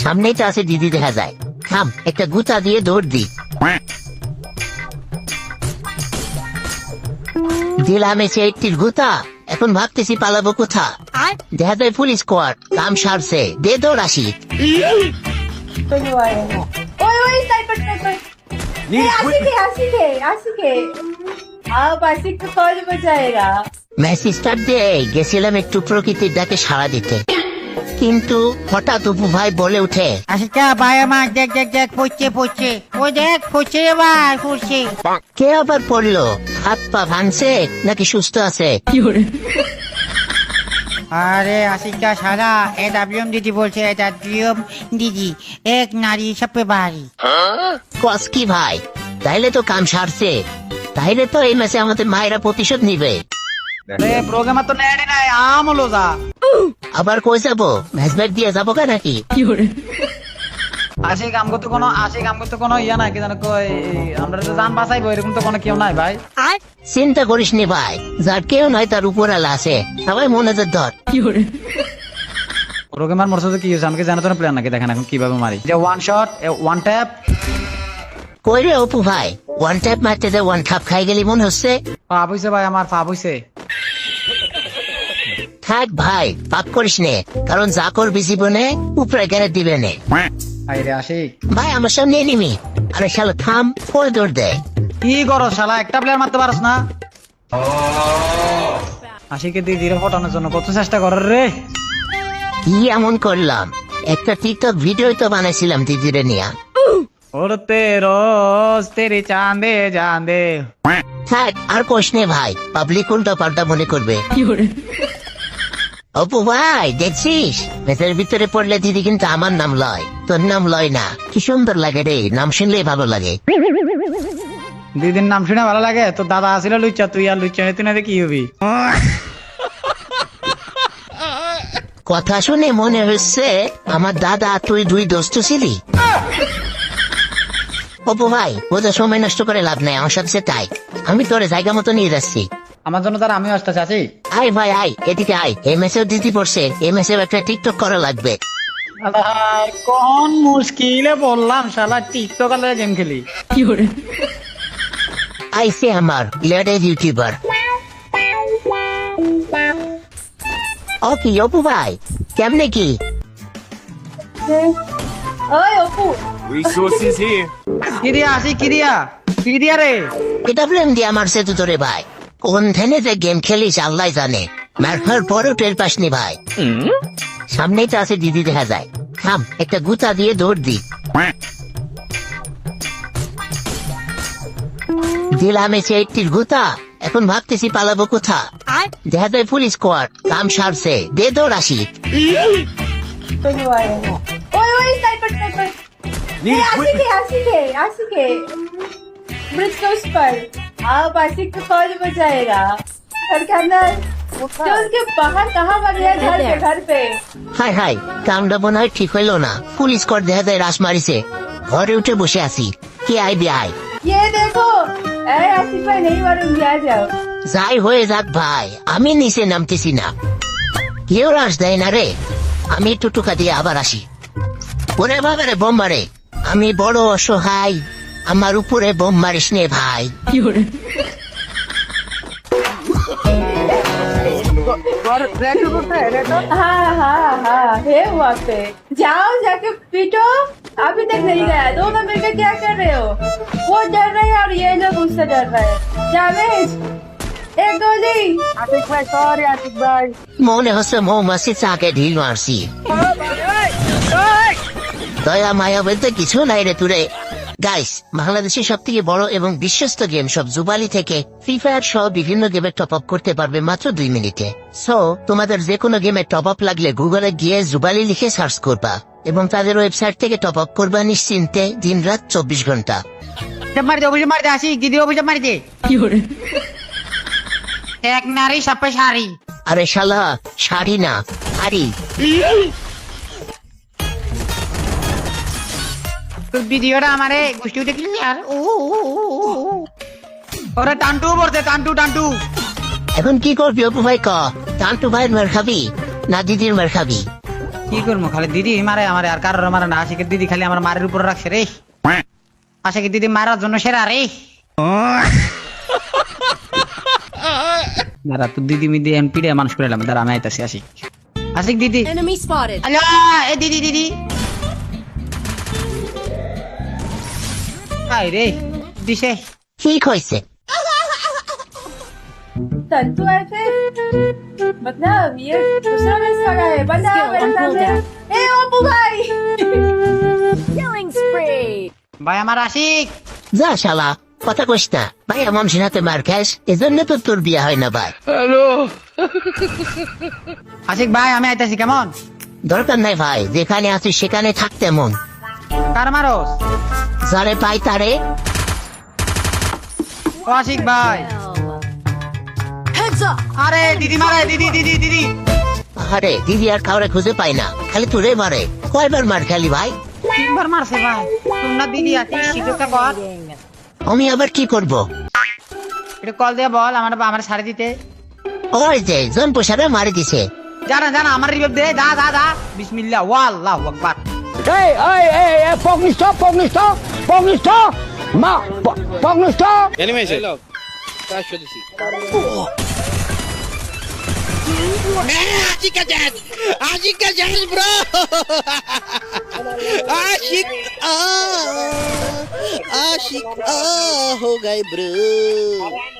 সামনেই তো আছে দিদি দেখা যায়। থাম, একটা গুতা দিয়ে দৌড় দি। দিলাম এসে একটির গুতা, এখন ভাবতেছি পালাবো কোথা। দেখা যায় পুলিশ স্কোয়াড, কাম সারছে, দে দৌড় আসি। মেসি স্টার্ট দিয়ে গেছিলাম একটু প্রকৃতির ডাকে সাড়া দিতে, কিন্তু হঠাৎ অপু ভাই বলে উঠে, আচ্ছা ভাই আমার দেখ দেখ দেখ পড়ছে ও দেখ পড়ছে ভাই পড়ছে। কে আবার পড়লো? হাত পা ভাঙছে নাকি সুস্থ আছে? আরে আশিকা সারা এডাব্লিউএম দিদি বলছে, এডাব্লিউএম দিদি এক নারী সবে বাড়ি। কস কি ভাই, তাইলে তো কাম সারছে, তাইলে তো এই ম্যাচে আমাদের মায়েরা প্রতিশোধ নিবে। প্রোগ্রাম তো নেড়ে নাই আম হলো যা। আবার কই যাবো? ম্যাচ ব্যাক দিয়ে যাবো কা নাকি? আসে কাম করতে কোনো ইয়া নাই কি জানো কই, আমরা তো জান বাঁচাইবো এরকম তো কোনো কেউ নাই ভাই। চিন্তা করিস নি ভাই, যার কেউ নয় তার উপর আলা আছে, সবাই মনে ধর। প্রোগ্রামার মোর সাথে কি হয়েছে আমাকে জানাতো না, প্ল্যান নাকি দেখেন এখন কিভাবে মারি। যে ওয়ান শট ওয়ান ট্যাপ। কই রে অপু ভাই, ওয়ান ট্যাপ মারতে যে ওয়ান ট্যাপ খাই গেলি মনে হচ্ছে। পাপ হইছে ভাই, আমার পাপ হইছে। থাক ভাই, পাপ করিস নে, কারণ যা করবি জীবনে উপরে গেড়ে দিবে নে। আইরে আশিক ভাই আমার সামনে নিমি, আরে শালা থাম, পরে দৌড় দেয়। কি করো শালা, একটা প্লেয়ার মারতে পারস না? আশিকে দিদির ফটানোর জন্য কত চেষ্টা করার রে। কি এমন করলাম? একটা টিকটক ভিডিও তো বানাইছিলাম দিদিরে নিয়া। ওরতে রোজ তেরি চাঁদে চাঁদে। থাক আর কোশ নে ভাই, পাবলিক উল্টো পাল্টা মনে করবে। অপু ভাই দেখছিস, মেসের ভিতরে পড়লে দিদি কিন্তু আমার নাম লয়, তোর নাম লয় না। কি সুন্দর লাগে রে, নাম শুনলেই ভালো লাগে। দিদির নাম শুনে ভালো লাগে? তো দাদা আসিল লুচ্চা, তুই আর লুচ্চা তুই না কি হবি? কথা শুনে মনে হচ্ছে আমার দাদা তুই দুই দোস্ত ছিলি। অপু ভাই বোঝা সময় নষ্ট করে লাভ নাই, আমার সাথে তাই আমি তোরে জায়গা মতো নিয়ে যাচ্ছি। আমার জন্য তার আমিও আসতে চাচ্ছি। আয় ভাই আয়, এদিকে আয়, এই মেসেও দিদি পড়ছে, এই মেসেও একটা টিকটক করা লাগবে। কোন মুশকিলে বললাম শালা, টিকটক আর গেম খেলি। আইসে আমার লেটেস্ট ইউটিউবার। ও কি অপু ভাই, কেমনে কি? ওই অপু, Resources here. কিরিয়া আসি কিরিয়া রে। এটা প্রেম দিয়ে আমার সেতু তোরে ভাই, কোন ধ্যানে যে গেম খেলিস আল্লাহ জানে, মারফার পরেও টের পাসনি ভাই। সামনেই তো আছে দিদি দেখা যায়। থাম, একটা গুতা দিয়ে দৌড় দি। দিলাম এসে একটির গুতা, এখন ভাবতেছি পালাবো কোথা। দেখা যায় পুলিশ স্কোয়াড, কাম সারছে, দে দৌড় আসি। ওই স্নাইপার आशिक है ब्रिज के उस पर। आप आशिक को फौज बचाएगा, घर के अंदर जो उसके बाहर कहाँ भाग गया? घर पे। হাই হাই, কামটা মনে হয় ঠিক হইলো না। পুলিশ স্কোয়াড দেখা যায় রাস মারিছে, ঘরে উঠে বসে আছি। কি আইডিয়া আয়? ये देखो, ऐ आशिक भाई नहीं मारूंगी, आ जाओ। যাই হয়ে যাক ভাই, আমি নিচে নামতেছি না। কেউ রাস দেয় না রে, আমি টুটুকা দিয়ে আবার আসি। ওরে বাবারে বোম মারে, আমি বড় অসহায়, আমার উপরে বোম মারিস নে ভাই। हाँ है वहाँ पे, जाओ जाके पीटो। अभी तक नहीं गया, दोनों मिलकर क्या कर रहे हो? वो डर रहे हैं और ये लोग उससे डर रहे हैं। जावेद एक गोली। आशिक भाई सॉरी, आशिक भाई মনে হচ্ছে মৌমাছি চাকে ঢিল মারছি। দয়া মায়া বলতে কিছু নাই রে তুরে। গাইস, বাংলাদেশের সব থেকে বড় এবং বিশ্বস্ত গেম সব জুবালি থেকে ফ্রি ফায়ার সহ বিভিন্ন গেমে টপ আপ করতে পারবে মাত্র 2 মিনিটে। সো তোমাদের যে কোনো গেমে টপ আপ লাগলে গুগলে গিয়ে জুবালি লিখে সার্চ করবা এবং তাদের ওয়েবসাইট থেকে টপ আপ করবা নিশ্চিন্তে, দিন রাত 24 ঘন্টা। অভিযোগ মারি দে আশিক দিদি, অভিযোগ মারি দে। এক নারী সবে শাড়ি। আরে শালা, শাড়ি না হাড়ি। তোর ভিডিওটা আমারে গোষ্ঠী দেখলি আর ওরে টান্টু পড়তে টান্টু। এখন কি করবি অপু ভাই ক? টান্টু ভাইয়ের মার খাবি না দিদির মার খাবি? কি করবো খালি দিদি মারে আমার আর কারোর মারে না আশিকের দিদি খালি আমার মারের উপর রাখছে রে আশিকের দিদি মারার জন্য সেরা রে দাঁড়া তোর দিদি মিদি এখন পিড়ে মানুষ করে এলাম দাঁড়া আমি আইতাছি আশিক আশিক দিদি Enemy spotted. আলো এ দিদি দিদি হাই রে দিশে ঠিক হয়েছে तंतु ऐसे मतलब ये दूसरा मैच खड़ा है बंदा Skill मेरे on सामने cooldown. ए ओपू भाई Killing spree. ভাই আমার আশিক যা শালা কথা কইস না ভাই এমন সিনাতে মার খাস এজন্য তো তোর বিয়ে হয় না ভাই আশিক ভাই আমি আইতাছি কেমন দরকার নাই ভাই যেখানে আছিস সেখানে থাকতে মন কার মারোস যারে পাই তারে ও আশিক ভাই Heads up. আরে দিদি মারে দিদি দিদি দিদি আরে দিদি আর কাউরে খুঁজে পাই না খালি তোরে মারে কয়বার মার খালি ভাই তিনবার মারছে ভাই তোমরা দিদি আছিস শিখতে কর আমি আবার কি করব একটু কল দিয়ে বল আমার ছাড়ে দিতে ওই যে জন পোষারে মারি দিছে জানা জানা আমার রিভাইভ দে দা দা দা বিসমিল্লাহ ওয়াল্লাহু আকবার आशिक हो गए ब्रो